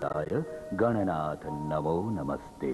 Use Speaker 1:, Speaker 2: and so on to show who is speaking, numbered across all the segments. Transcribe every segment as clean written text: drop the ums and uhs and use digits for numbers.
Speaker 1: ગણેશાય ગણનાથ નમો નમસ્તે.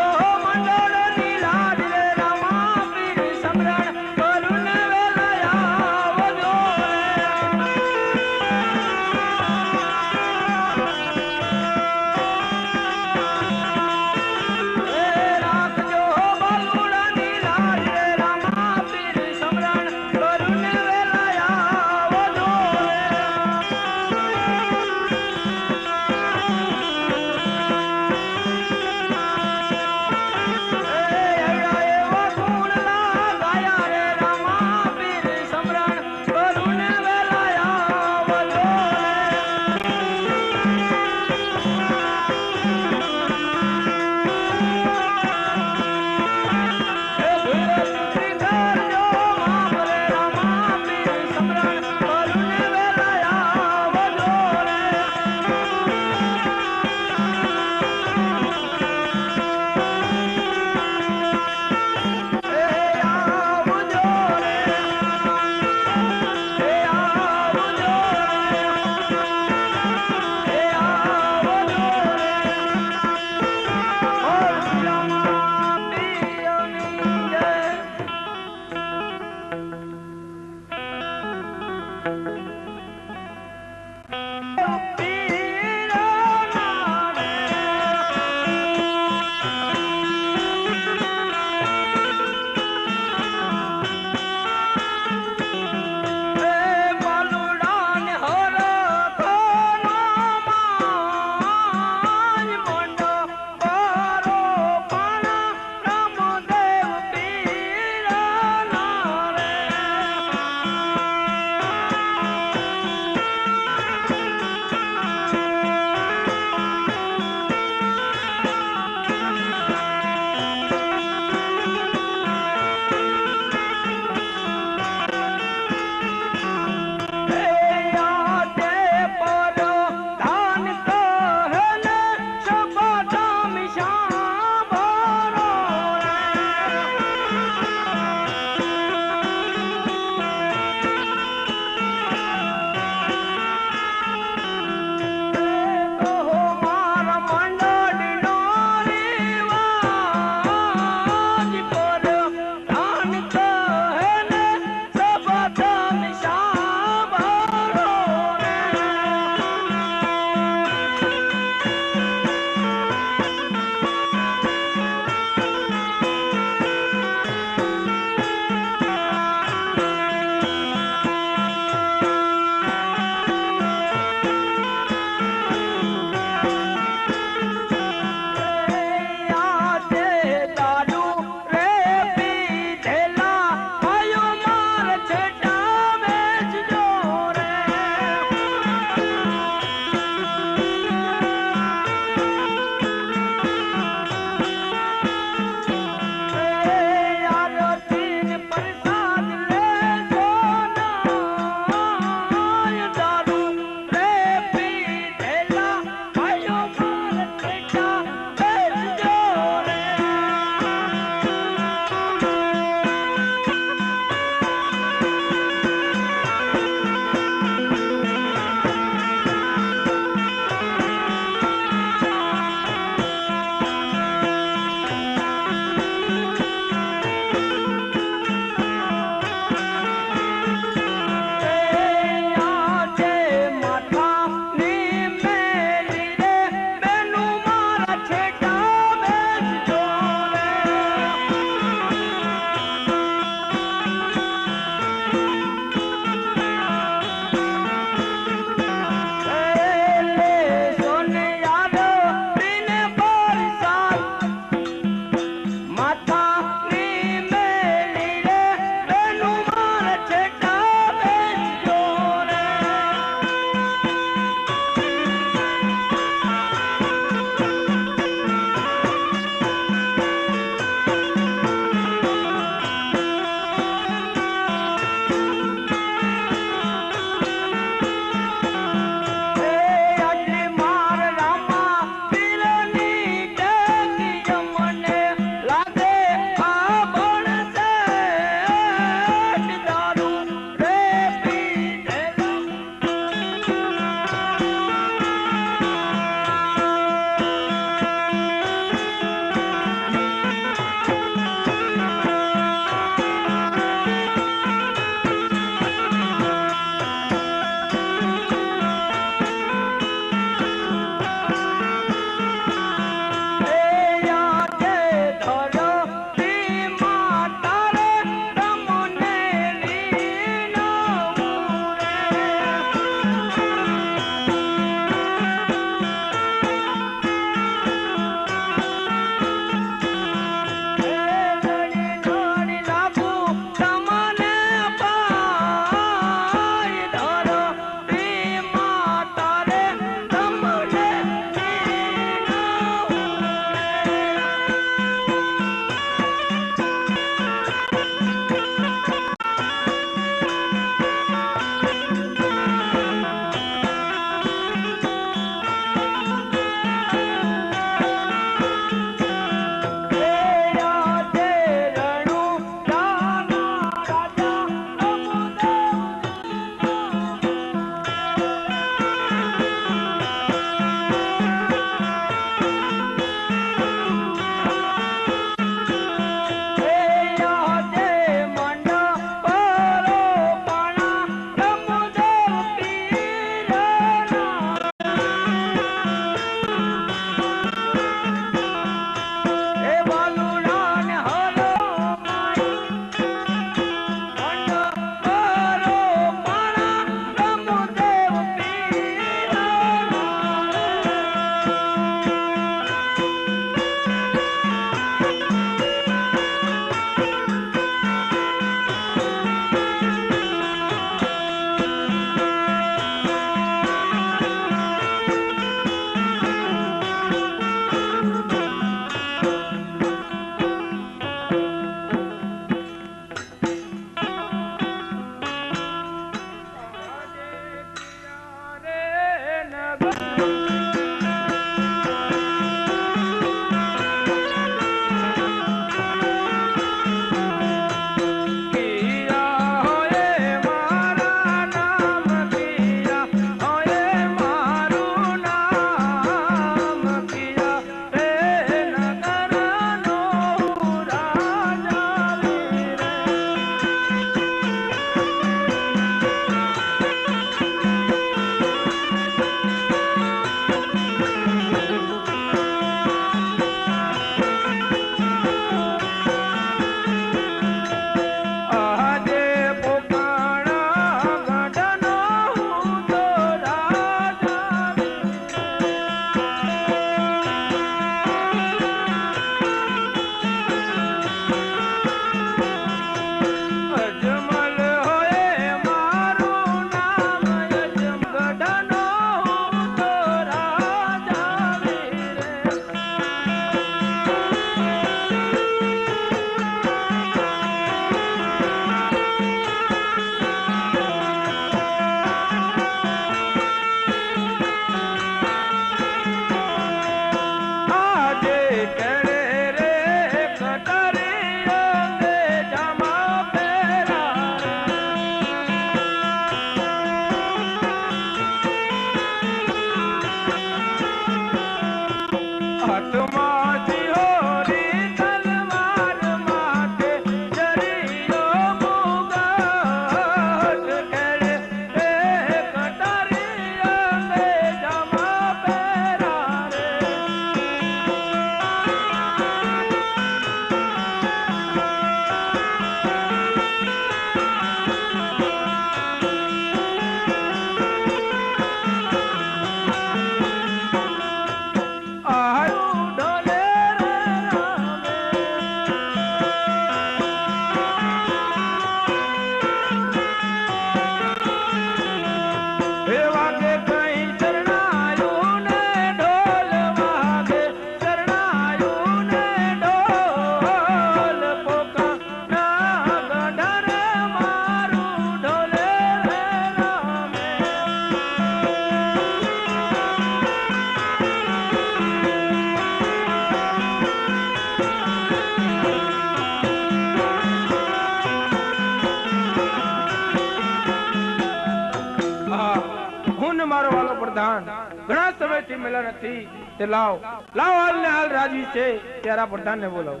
Speaker 2: પ્રધાન ઘણા સમયથી મળ્યા નથી તે લાવ હાલ ને હાલ રાજી છે ત્યારે પ્રધાનને બોલાવો.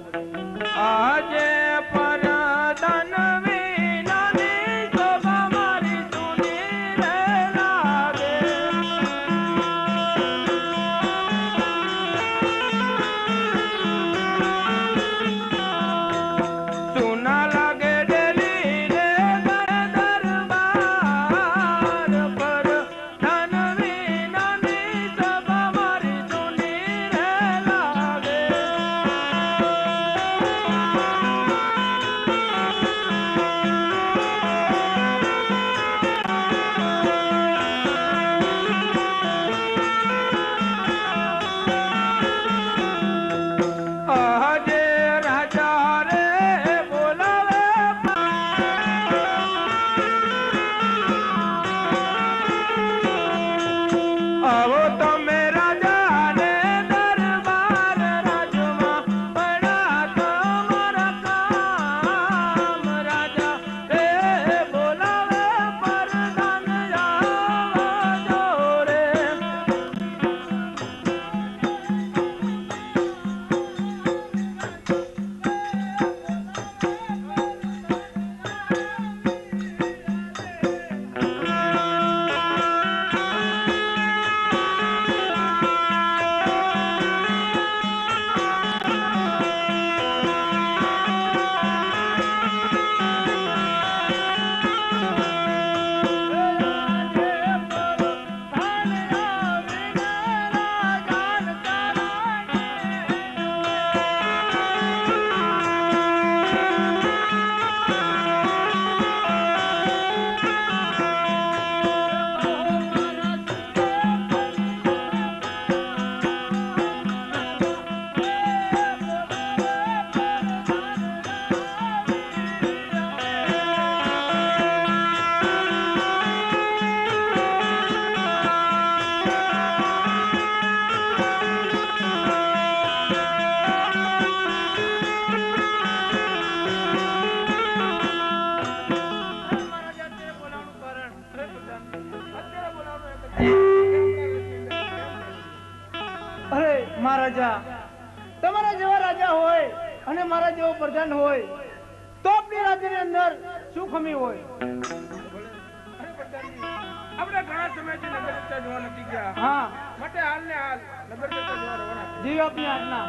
Speaker 2: આજે પ્રધાન
Speaker 3: મહારાજા, તમારા જેવા રાજા હોય અને મારા જેવો પ્રધાન હોય તો આપણી રાજ્યની અંદર શું ખમી હોય.
Speaker 2: આપણે ઘણા સમયથી નગર ચર્ચા જોવા નથી ગયા.
Speaker 3: હા,
Speaker 2: માટે હાલ ને હાલ નગર ચર્ચા જોવા રવાના છે.
Speaker 3: જી આપની આજ્ઞા.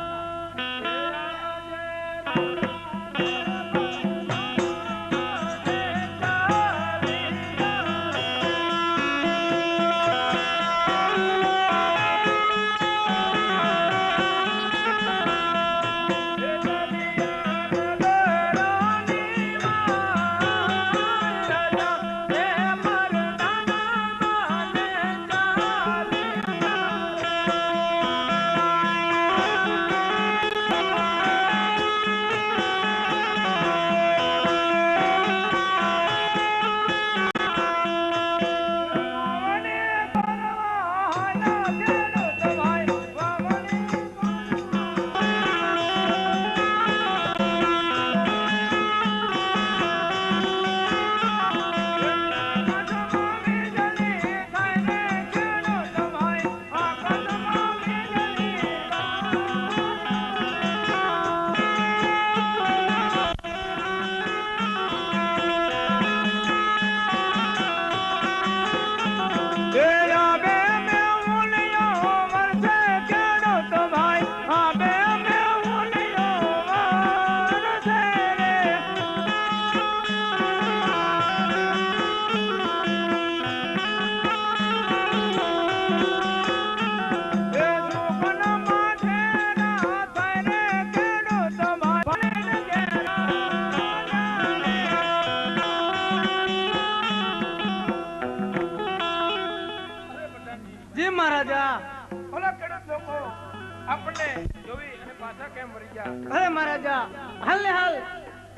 Speaker 3: અરે મહારાજા, હાલ ને હાલ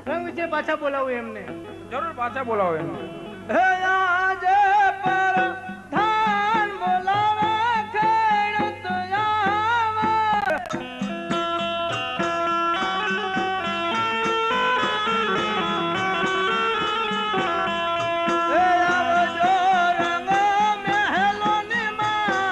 Speaker 3: રંગ વિશે પાછા બોલાવું એમને.
Speaker 2: જરૂર પાછા બોલાવો એમને.
Speaker 3: હે આજે પ્રધાન બોલાવે ખેડૂત આવે. હે આવજો રંગ મહેલો ની માં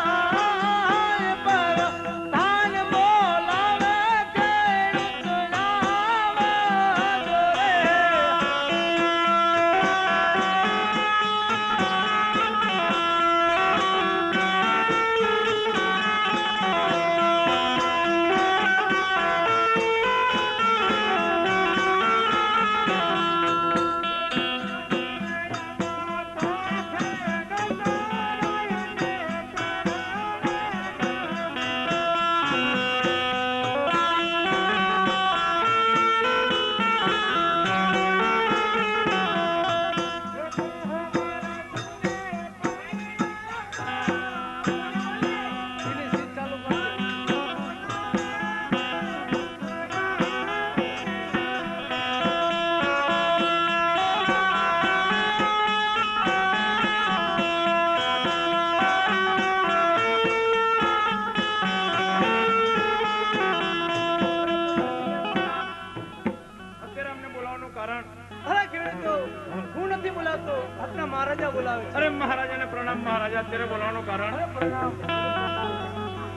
Speaker 3: આપના મહારાજા બોલાવે છે.
Speaker 2: અરે મહારાજાને પ્રણામ. મહારાજા અત્યારે બોલાવવાનું કારણ?
Speaker 3: અરે પ્રણામ.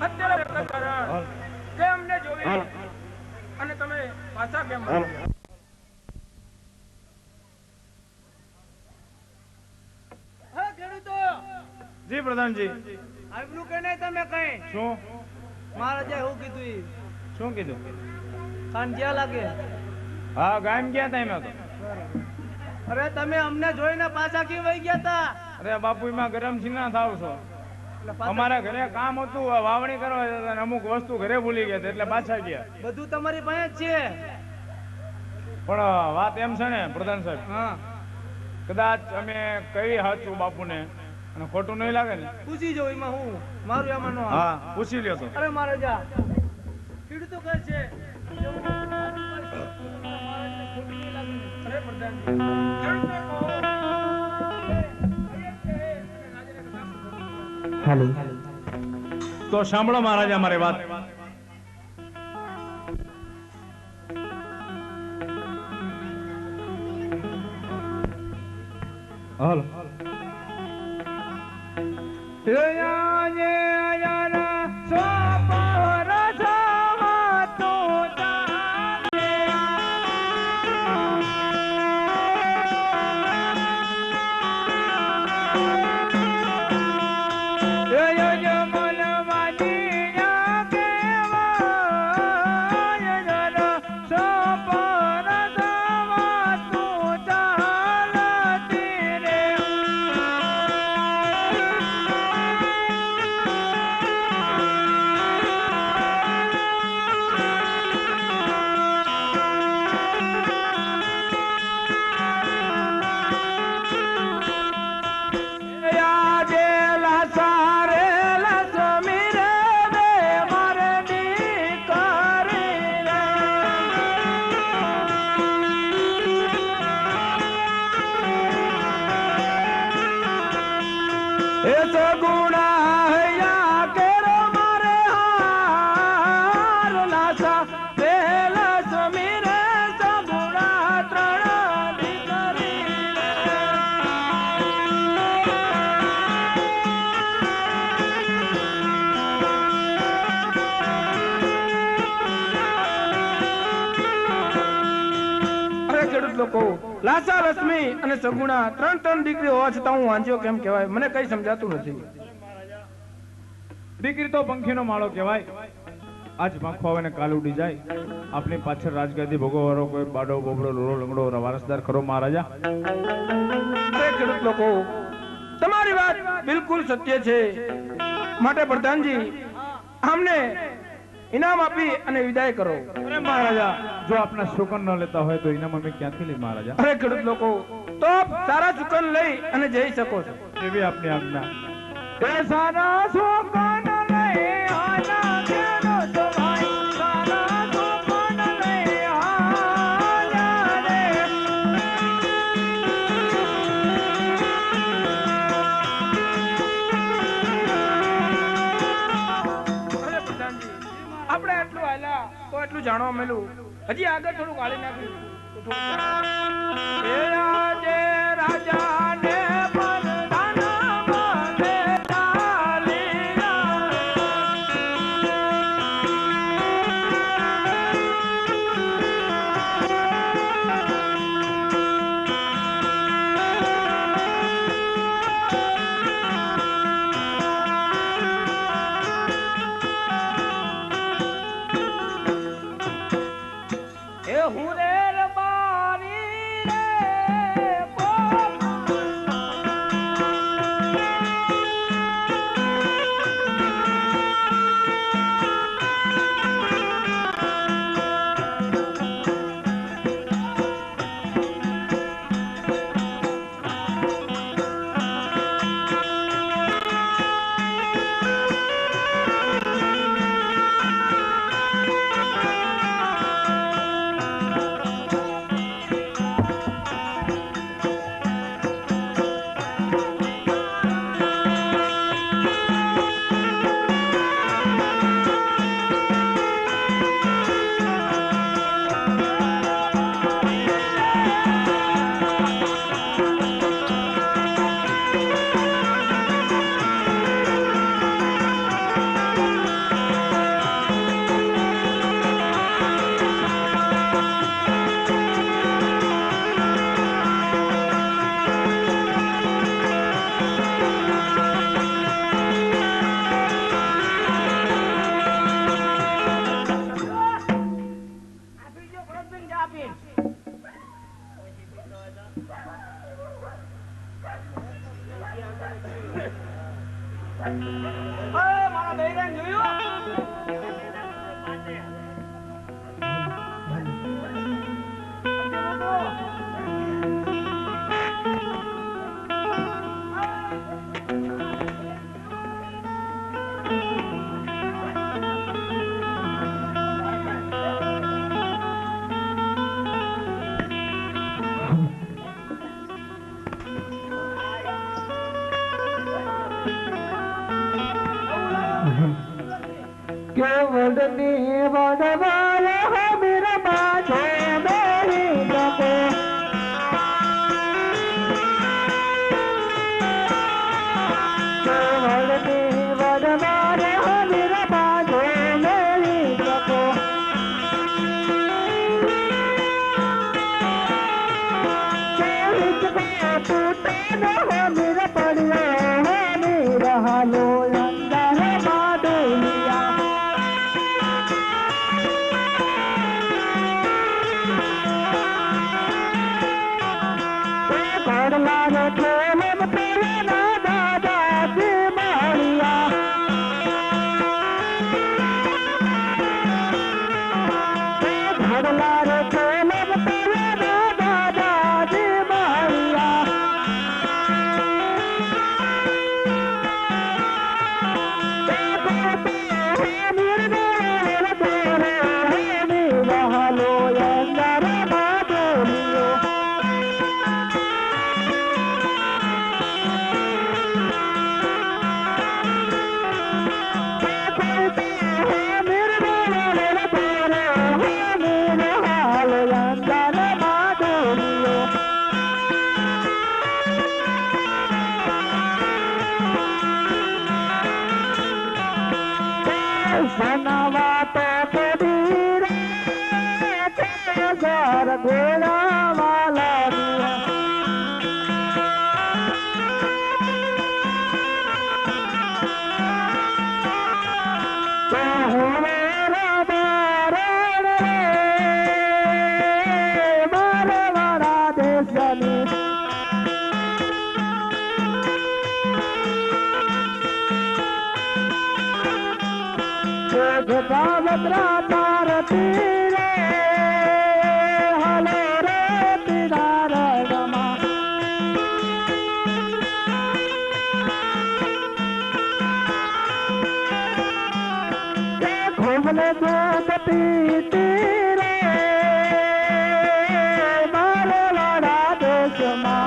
Speaker 2: અત્યારે બોલાવવાનું કારણ કે અમને જોઈ અને તમે પાછા કેમ આવ્યા?
Speaker 3: હા ખેડૂતો,
Speaker 2: જી પ્રધાનજી.
Speaker 3: આવ્યું કે નહીં તમે કઈ?
Speaker 2: શું
Speaker 3: મહારાજા એવું કીધું ઈ.
Speaker 2: શું કીધું?
Speaker 3: કાન જ્યાં લાગે.
Speaker 2: હા, ગામ ગયા હતા એમાં તો.
Speaker 3: અરે તમે અમને જોઈને પાછા કેમ વહી ગયા તા?
Speaker 2: અરે બાપુ, એમાં ગરમ છીના થાવ છો.
Speaker 3: એટલે પાછા-
Speaker 2: અમારા ઘરે કામ હતું, વાવણી કરવા જતા હતા અને અમુક વસ્તુ ઘરે ભૂલી ગયા હતા, એટલે પાછા ગયા.
Speaker 3: બધું તમારી પાસે જ છે.
Speaker 2: પણ વાત એમ છે ને પ્રધાન સાહેબ,
Speaker 3: હા,
Speaker 2: કદાચ અમે કહી સાચું બાપુને અને ખોટું નહીં લાગે ને?
Speaker 3: પૂછી જો એમાં હું મારું એમાં નો આવે.
Speaker 2: હા, પૂછી લ્યો તો.
Speaker 3: અરે મહારાજા, ખેડૂતો કહે છે
Speaker 2: અરે પ્રધાનજી, તો સાંભળો મહારાજા મારી વાત. હાલ. લોકો લાસા રશ્મિ અને સગુણા ત્રણ દીકરી હોવા છતાં હું વાંચ્યો કેમ કહેવાય મને કઈ સમજાતું નથી.
Speaker 4: દીકરી તો પંખીનો માળો કહેવાય. આજ પાંખો આવે ને કાલ ઉડી જાય. આપણી પાછળ રાજગાદી ભોગવવાનો કોઈ બાડો બોબડો લોરો લંગડો વારસદાર ખરો મહારાજા?
Speaker 2: અરે ખેડૂત લોકો, તમારી વાત બિલકુલ સત્ય છે. માટે પ્રધાનજી અમને ઇનામ આપી અને વિદાય કરો.
Speaker 4: અરે મહારાજા, જો આપના શુકન ન લેતા હોય તો ઇનામ અમે ક્યાંથી લઈ મહારાજા?
Speaker 2: અરે ખેડૂત લોકો, તો સારા શુકન લઈ અને જઈ શકો છો.
Speaker 4: એવી આપની આજ્ઞા.
Speaker 2: સારા શુકન લઈ આના ખેડૂત ભાઈ, સારા શુકન લઈ આના રે. અરે પ્રધાનજી, આપણે એટલું હાલ્યા તો એટલું જાણવા મળ્યું. હજી આગળ થોડું ગાળી નાખ્યું તો થોડું એ આજે રાજાને પરદાનમાં બેસાડ્યા. એ હું રે રબારી રે
Speaker 3: મારા બૈરાને જોયું?
Speaker 5: केवड़नी वडवाल हमीर माझे मेरी नको केवड़नी वडवाल हमीर माझे मेरी नको टूटे न हमीर पड़ियो हमीर हालो अंदर माडोलिया लागे ठोले तेरे ना दादा जी मारिया घड़ला रे ठोले तेरे ना दादा जी मारिया हालो अंदर बादलियो सनावा तो कबीर घर घोड़ा वाला दिया तो हमारा बारण मारे वाला देश जनी भद्रा तार तीरे हलो रे तिदार गमा घूमने दूध पीती रे मारे वाला देश माँ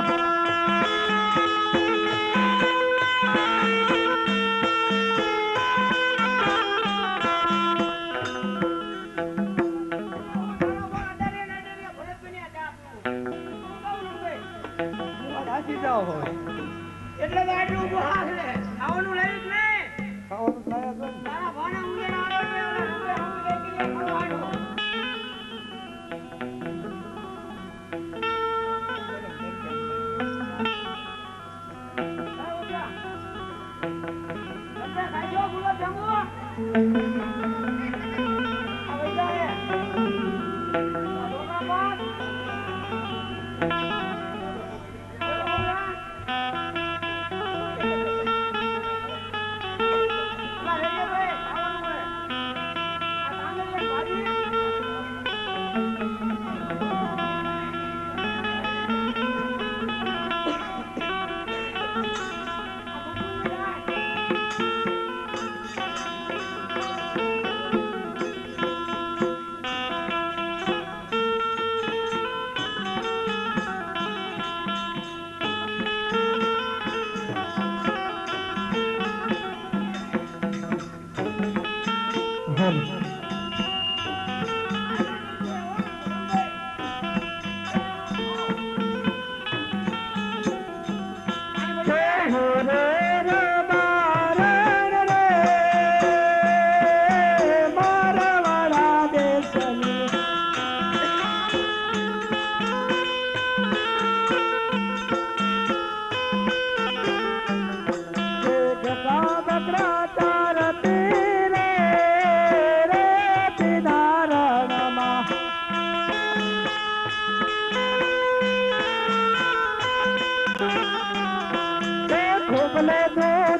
Speaker 3: એટલે તો આટલું ઊભું હાથ લે ખાવાનું લઈ જ ને
Speaker 5: ખાવાનું લાયા છો
Speaker 3: તારા ભાણા ઊંઘે ના આવે ઊંઘે ઊંઘે કે ખાવાનું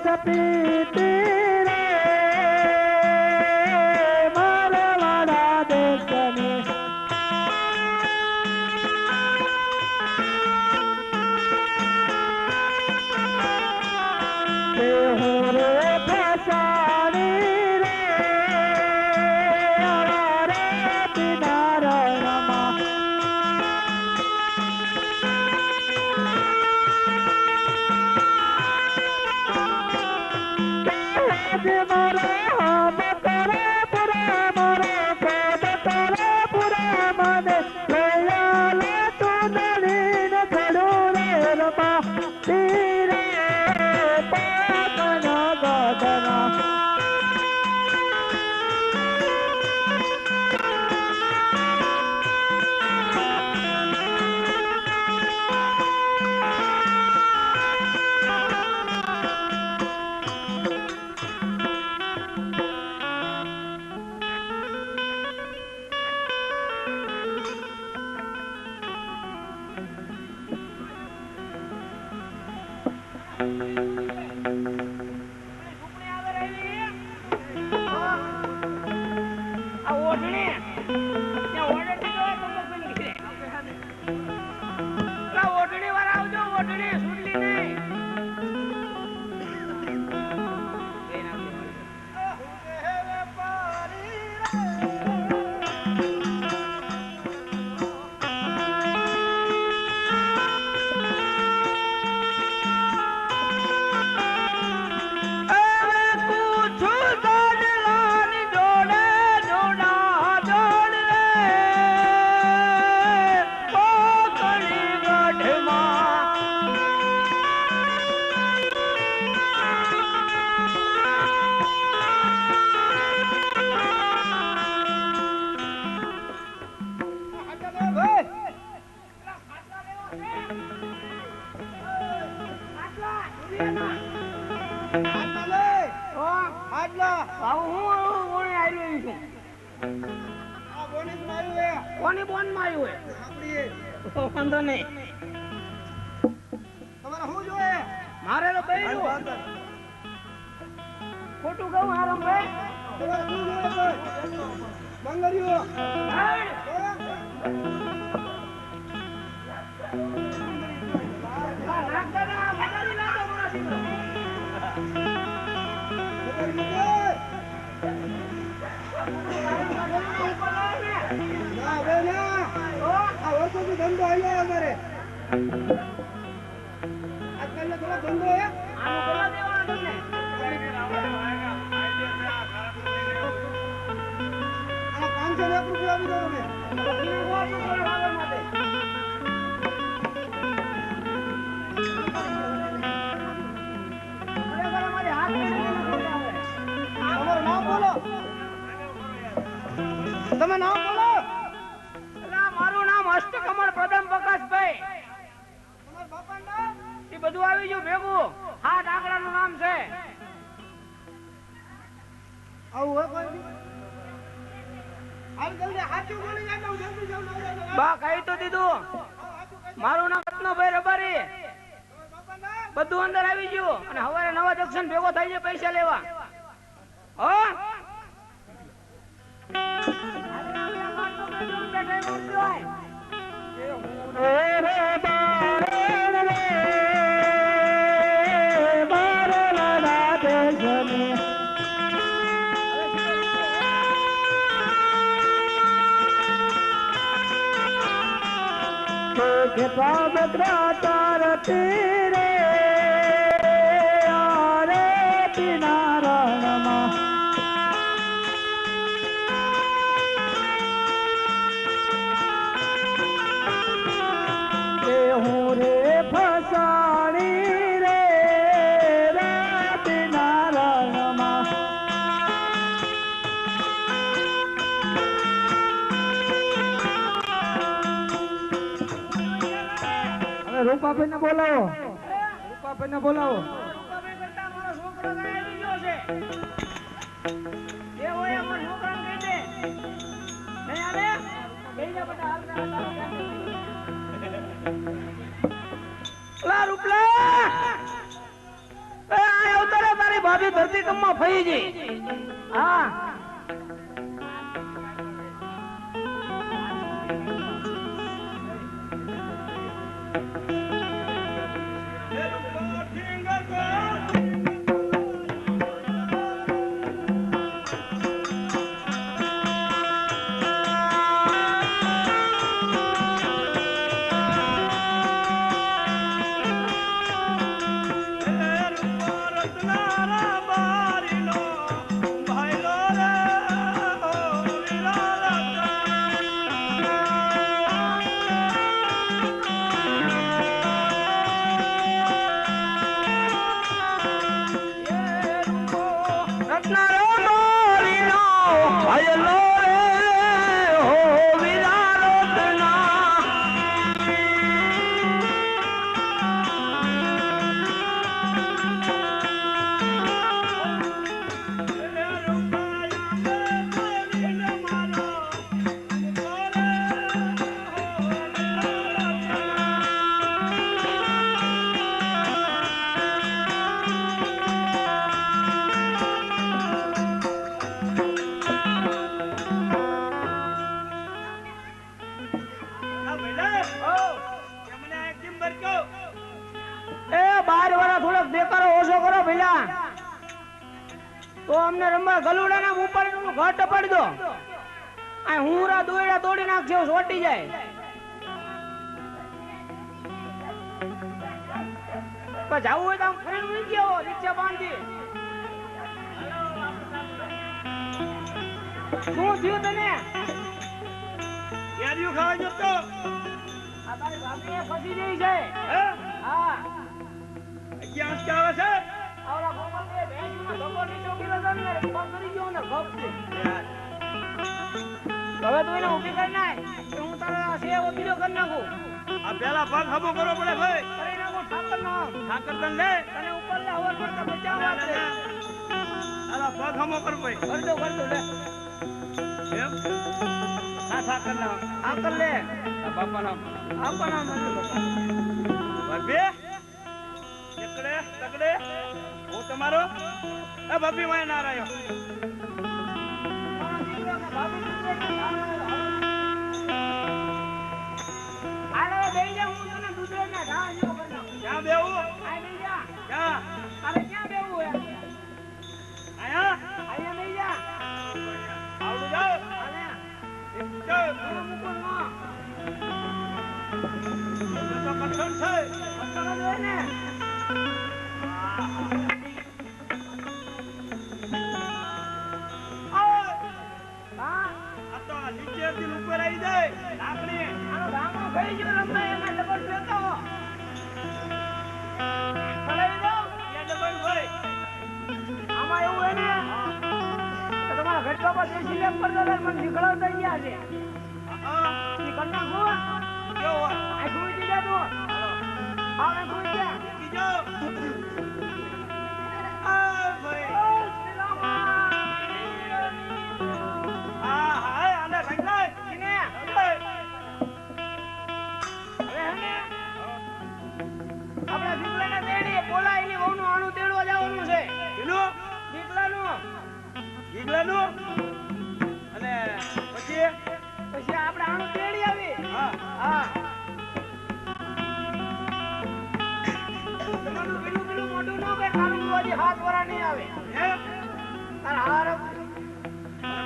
Speaker 5: રસ પીતી રે મારા વાળા દેશની તે હું રે ફસાણી રે રે પિનારણમાં
Speaker 3: કોની બોન માં આવ્યું હે વાંધો નહીં તમારે શું જોઈએ મારે તો બૈરું ખોટું કહું હારો ભાઈ તમારે શું જોઈએ બંગરીઓ ધંધો આવ્યો અમારે આજકાલ થોડો ધંધો હે આનો બોલા દેવાનો તમને આ 500 લાખ રૂપિયા આવી દો ને બોલો તમે નામ બોલો મારું નામ અષ્ટકમળ પ્રદમ પ્રકાશભાઈ તમારા બાપાનું નામ એ બધું આવી ગયું ભેગું હા ડાકડાનું નામ છે આવું હોય કોઈ હાલ જલ્દી સાચું બોલી જાય હું જલ્દી જાઉં બા કહી તો દીધું મારું નામ રત્નભાઈ રબારી બધું અંદર આવી ગયું અને હવારે નવા જંકશન ભેગો થઈ જાય પૈસા લેવા હો તીરે આરે પિનારણમાં હું રે ફસાણી રે પિનારણમાં રૂપાભાઈ ને બોલાવો રૂપાભાઈ ને બોલાવો રૂપલા ભાભી ધરતીકંપમાં ફરી ગઈ. હા તો અમને રમવા ગલુડાના ઉપાડીનું ઘર ટપાડી દો. આ હુંરા દોયડા તોડી નાખજો, સોટી જાય. પણ જાવું હોય તો આમ ફરીને ઉઈ ગયો રિક્ષા બાંધી. શું થયું તને?
Speaker 2: કેરીઓ ખાવા જતો.
Speaker 3: આ તારી ભાભી ફસી ગઈ છે. હા
Speaker 2: ક્યાં આવે છે?
Speaker 3: આવડા ગોપાલભાઈ ભેંસનો ધક્કો નીચો કર્યો છે ને રંબા કરી ગયો ને ગપ છે. હવે તું એને ઊભી કરી નાખ કે હું તારા સેવ બીજો કરી નાખું.
Speaker 2: આ પેલા પગ હમો કરો પડે ભાઈ.
Speaker 3: કરી નાખું ઠાકરનો.
Speaker 2: ઠાકર તન લે.
Speaker 3: તને ઉપર લે હવર કરતા બચાવવા છે.
Speaker 2: આલા પગ હમો કર ભાઈ.
Speaker 3: કરી દો લે.
Speaker 2: એમ? ના ઠાકર ના.
Speaker 3: આ કર લે.
Speaker 2: બાપા નામ.
Speaker 3: આપા નામ મને બાપા.
Speaker 2: ભાભી એકડે તગડે હું તમારો એ ભાભી માં ના રહ્યો. ક્યાં બેવું? ક્યાં? આયા? આવડું જાઓ. જાઓ. તો કઠણ છે. આ તો નીચેથી ઉપર આવી જાય લાકડી.
Speaker 3: આમાં એવું હોય ને તો તમારા ઘટકા પર દેશી લેપ પર તો મને નીકળાવતા ગયા છે. ઈ કન્ના ગો
Speaker 2: કેવો હોય?
Speaker 3: આ ગુઈ દીધા તું. આવે ગુઈ દે.
Speaker 2: બીજો. આ ભાઈ. હા હા આને લઈ લે.
Speaker 3: કિને આપણા દીકરાને તેડી બોલા એની વહુનું આણું તેડવા જવાનું છે.
Speaker 2: એનું
Speaker 3: દીકરાનું
Speaker 2: ગીગલાનું અને પછી
Speaker 3: પછી આપણે આણું તેડી આવી.
Speaker 2: હા
Speaker 3: હા તમારું પેલું પેલું મોઢું ન કે કાલું હજી 7 વરા નહીં આવે.
Speaker 2: હે
Speaker 3: તાર હાર
Speaker 2: મને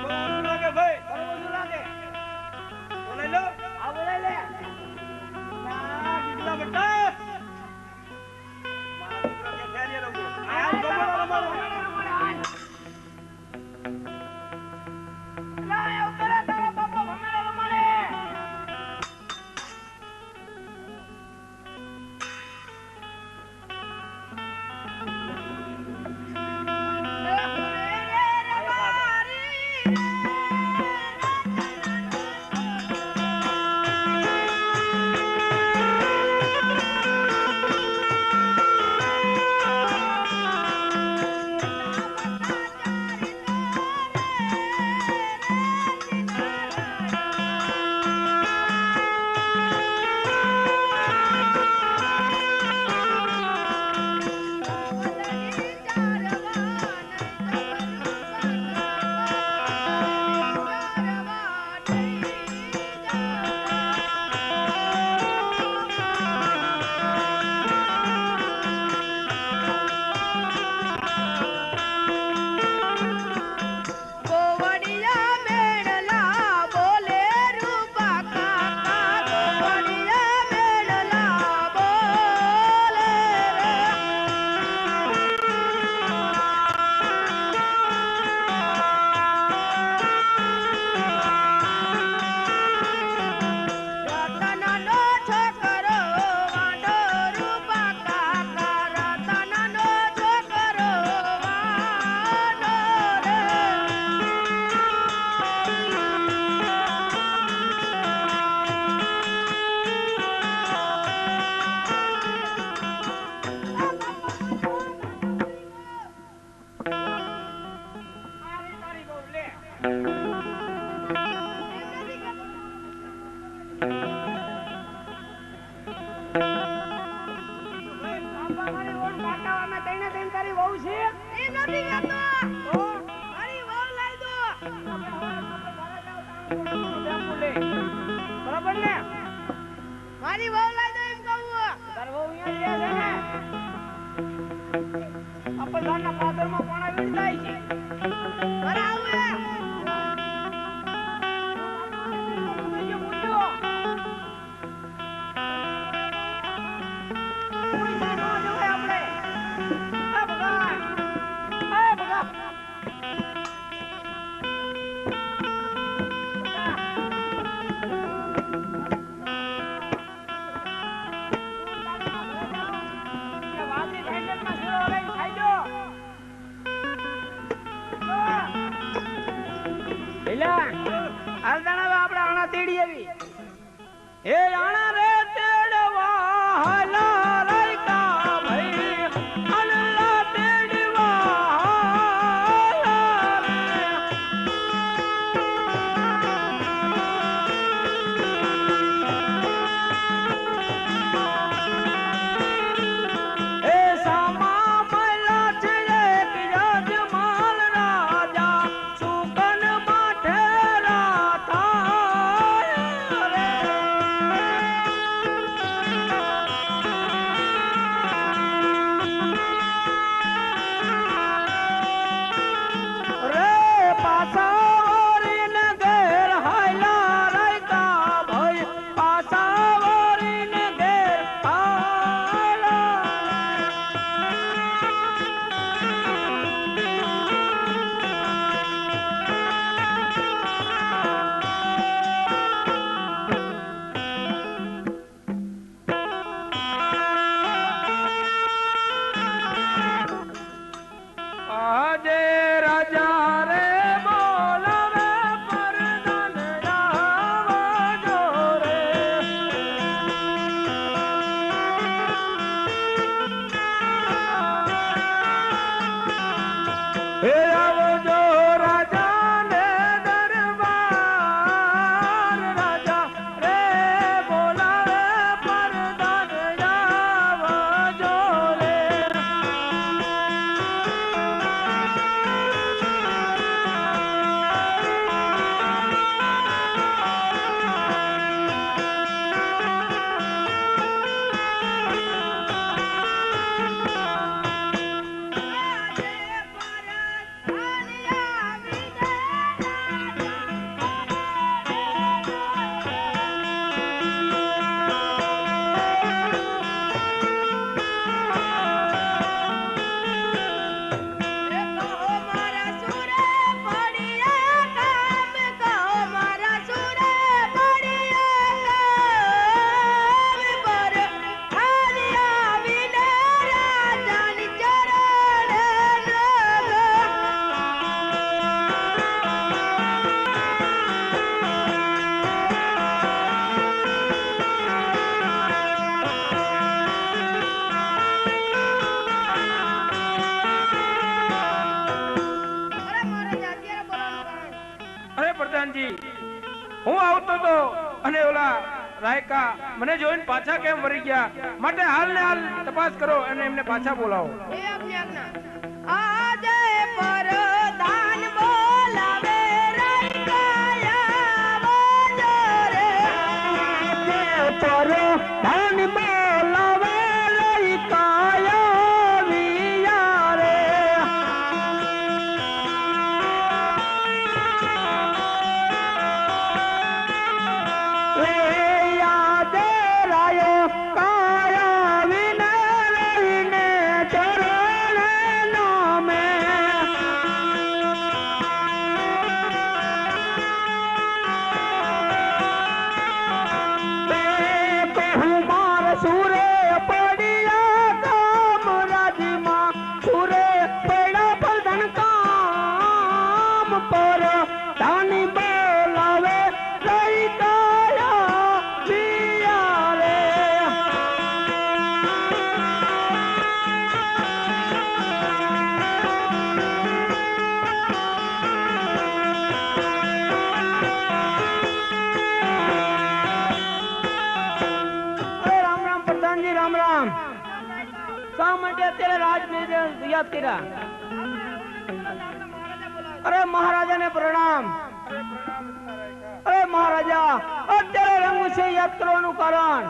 Speaker 2: બહુ ઊંધું લાગે ભાઈ.
Speaker 3: બરોબર શું લાગે?
Speaker 2: બોલાઈ લો.
Speaker 3: આ બોલાઈ લે.
Speaker 2: આ ગીગલા બેટા મારા દીકરા કે ફેરીએ રહું. આ ગોબરો રમાડો.
Speaker 3: કાકા અમે તઈને તઈને તારી વહુ છે એ નથી કરતો તો મારી વહુ લાવી દો બરાબર ને મારી વહુ લાવી દો એમ કહું તાર વહુ અહીંયા છે ને આપણા પાદરમાં પાણા વીણ જાય છે અરે આવું આપણે આણા તેડી આવી હે આણા રે તેડવા હાલા રાયકા ભાઈ અનલા તેડવા હે સામા મલા છે એક યજમાન રાજા સુકન માઠે હું આવતો તો અને ઓલા રાયકા મને જોઈને પાછા કેમ વળી ગયા માટે હાલ ને હાલ તપાસ કરો અને એમને પાછા બોલાવો આજે પરદાન બોલાવે રાયકા રે પરદાન બોલાવે રાયકા વિયારે કાયા વિને ચરણ નામે અત્યારે રાજમહેલ યાદ કર્યા. અરે મહારાજાને પ્રણામ. અરે મહારાજા અત્યારે રંગ છે યાદ કરવાનું કારણ.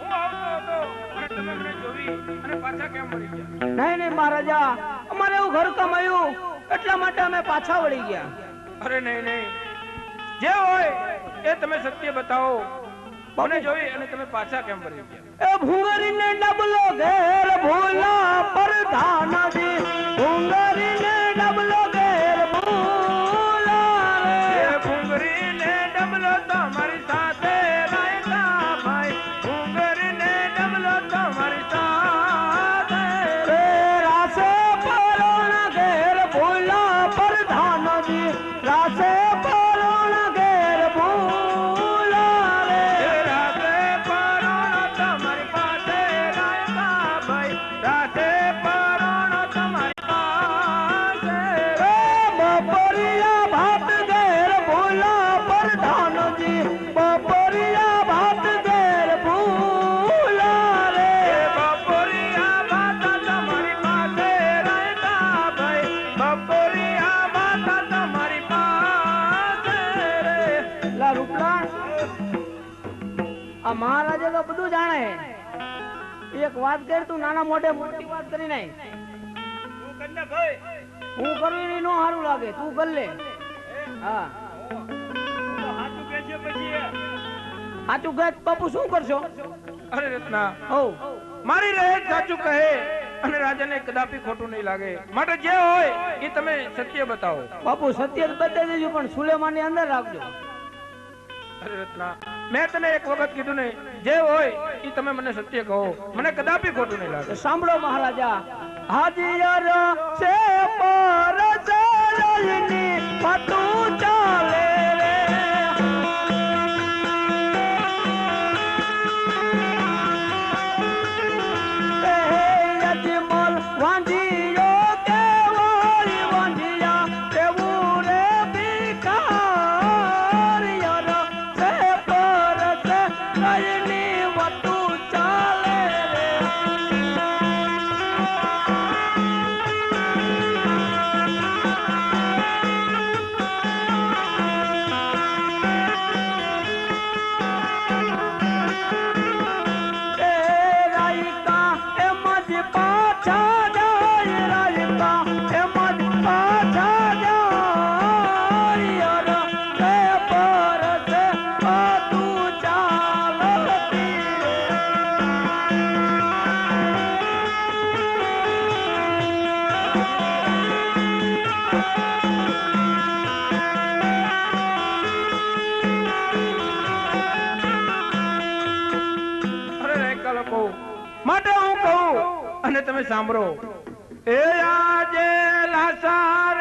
Speaker 2: હું આવતો હતો અને તમે મને જોઈ અને પાછા કેમ વળી ગયા?
Speaker 3: નહીં નહીં મહારાજા, અમારે એવું ઘર કામ આવ્યું એટલા માટે અમે પાછા વળી ગયા.
Speaker 2: અરે નહીં નહીં, જે હોય એ તમે સત્ય બતાવો. મને જોઈ અને તમે પાછા કેમ વળી ગયા?
Speaker 3: એ ભૂંગરીને ડબલો ઘેર ભૂલા પ્રધાનજી, ભૂંગરીને ડબલો ઘેર ભૂલા રે.
Speaker 2: એ ભૂંગરીને ડબલો તમારી સાથે રાયકા ભાઈ, ભૂંગરીને ડબલો તમારી સાથે.
Speaker 3: રે રાસે પરોણા ઘેર ભૂલા પ્રધાનજી, રાસે પરોણા ઘેર ભૂલા રે.
Speaker 2: એ રાતે પરોણો તમારી પાસે રાયકા ભાઈ, રાતે પરોણો તમારી પાસે.
Speaker 3: એ બપોરિયા ભાત ઘેર ભૂલા પ્રધાનજી, બપોરિયા ભાત ઘેર ભૂલા રે.
Speaker 2: એ બપોરિયા ભાતા તમારી પાસે રાયકા ભાઈ, બપોરિયા ભાતા તમારી પાસે રે.
Speaker 3: લા રૂપલાણ, આ મહારાજા તો બધું જાણે. એક વાત કર, તું નાના મોઢે મોટી વાત કરી નાખ.
Speaker 2: તું કન્યા ભાઈ,
Speaker 3: હું કરું એની નો સારું લાગે, તું કર લે. હા
Speaker 2: હાચું કહે છે પછી.
Speaker 3: સાચું કહે તો બાપુ શું કરશો?
Speaker 2: અરે રત્ના,
Speaker 3: હો
Speaker 2: મારી રહે સાચું કહે અને રાજાને કદાપી ખોટું નહીં લાગે. માટે જે હોય એ તમે સત્ય બતાવો.
Speaker 3: બાપુ સત્ય જ બતાવી દેજો, પણ સુલેમાન ની અંદર રાખજો.
Speaker 2: અરે રત્ના, મેં તને એક વખત કીધું ને, જે હોય એ તમે મને સત્ય કહો. મને કદાપી ખોટું નહીં લાગે.
Speaker 3: તો સાંભળો મહારાજા, હાજીયર છે પર ચલની પતું ચાલે રે. એ યજમલ વાંઢિયો કેવાળી વાંઢિયા, તેવું રે ભિખારિયર છે પર ચલની પતું ચાલે રે. એ રાયકા એમ જ પાછા જાય, રાયકા એમ જ પાછા જાય. તે પર છે તું ચાલતી રે.
Speaker 2: અરે રેકા લોકો, માટે હું કહું અને તમે સાંભળો. એ આજે લાસાર